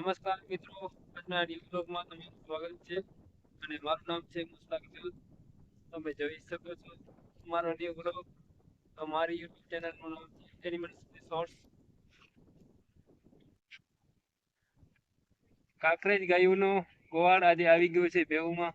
નમસ્કાર મિત્રો, આજના ન્યૂ બ્લોગમાં તમારું સ્વાગત છે અને મારું નામ છે મુસ્તાક અબ્દુલ. તમે જોઈ શકો છો મારો ન્યૂ બ્લોગ. મારી યુટ્યુબ ચેનલનું નામ છે એનિમલ્સ શોર્ટ્સ. કાંકરેજ ગાયોનો ગોવાળ આજે આવી ગયો છે ભેહુમાં.